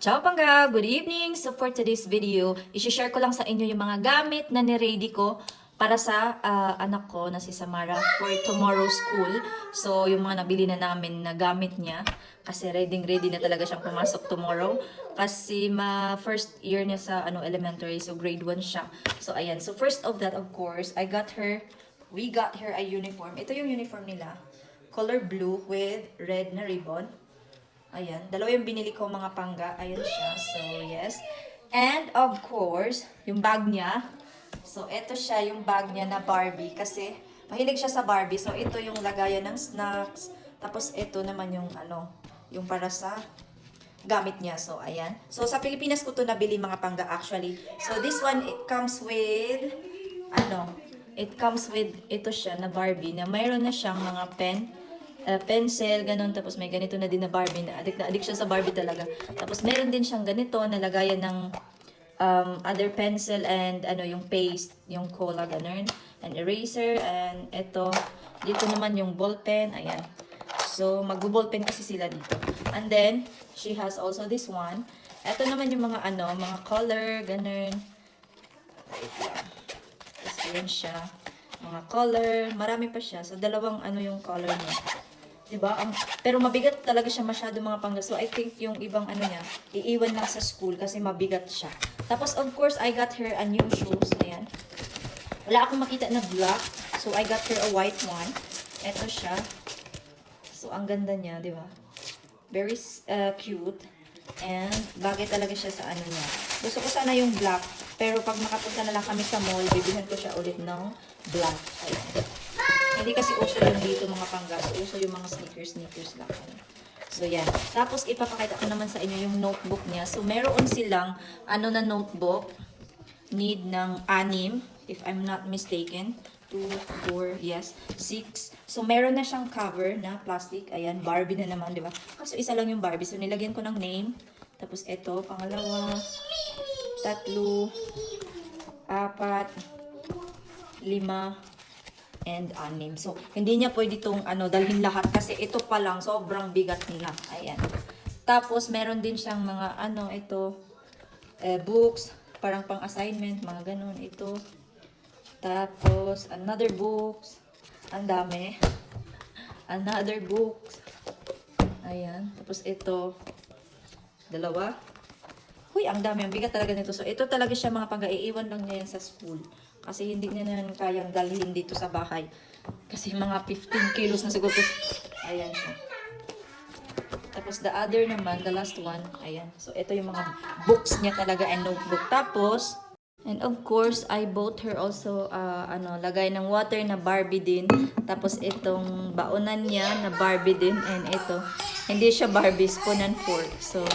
Ciao Pangga! Good evening! So for today's video, isi-share ko lang sa inyo yung mga gamit na ni-ready ko para sa anak ko na si Samara for tomorrow's school. So yung mga nabili na namin na gamit niya kasi ready na talaga siyang pumasok tomorrow. Kasi first year niya sa elementary, so grade 1 siya. So ayan, so first of that of course, we got her a uniform. Ito yung uniform nila. Color blue with red na ribbon. Ayan, dalawa yung binili ko mga pangga. Ayan siya. So, yes. And, of course, yung bag niya. So, ito siya yung bag niya na Barbie. Kasi, mahilig siya sa Barbie. So, ito yung lagayan ng snacks. Tapos, ito naman yung, yung para sa gamit niya. So, ayan. So, sa Pilipinas ko to nabili mga pangga actually. So, this one, it comes with, ito siya na Barbie na mayroon na siyang mga pencil, ganun. Tapos may ganito na din na Barbie. Na addict siya sa Barbie talaga. Tapos meron din siyang ganito na lagayan ng other pencil and yung paste, yung cola, ganun. And eraser, and ito. Dito naman yung ball pen. Ayan. So, mag-ball pen kasi sila dito. And then, she has also this one. Ito naman yung mga mga color, ganun. Wait lang. Tapos ayan siya. Mga color. Marami pa siya. So, dalawang yung color niya. Diba? Pero mabigat talaga siya masyado mga pangga. So, I think yung ibang niya, iiwan lang sa school kasi mabigat siya. Tapos, of course, I got her a new shoes. Ayan. Wala akong makita na black. So, I got her a white one. Ito siya. So, ang ganda niya, di ba? Very cute. And, bagay talaga siya sa niya. Gusto ko sana yung black. Pero, pag makapunta na lang kami sa mall, bibilhan ko siya ulit ng black. Ayan. Hindi kasi uso yung dito mga pangga. So, uso yung mga sneakers lang. So, yan. Tapos, ipapakita ko naman sa inyo yung notebook niya. So, meron silang, na notebook. Need ng 6, if I'm not mistaken. 2, 4, yes, 6. So, meron na siyang cover na plastic. Ayan, Barbie na naman, di ba? Kaso, isa lang yung Barbie. So, nilagyan ko ng name. Tapos, ito, pangalawa, 3, 4, 5, and 6. So, hindi niya pwede itong dalhin lahat kasi ito pa lang, sobrang bigat nila. Ayan. Tapos, meron din siyang mga books, parang pang-assignment, mga ganun. Ito. Tapos, another books. Ang dami. Another books. Ayan. Tapos, ito. Dalawa. Huy, ang dami. Ang bigat talaga nito. So, ito talaga siya mga pag-iiwan lang niya yan sa school. Kasi hindi niya na kayang dalhin dito sa bahay. Kasi mga 15 kilos na siguro. Ayan siya. Tapos the other naman, the last one, ayan. So ito yung mga books niya talaga and notebook. Tapos, and of course, I bought her also, lagay ng water na Barbie din. Tapos itong baonan niya na Barbie din. And ito, hindi siya Barbie, spoon and fork. So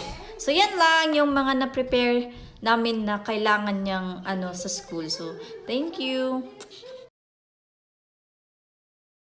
yan lang yung mga na-prepare namin na kailangan niyang sa school. So, thank you.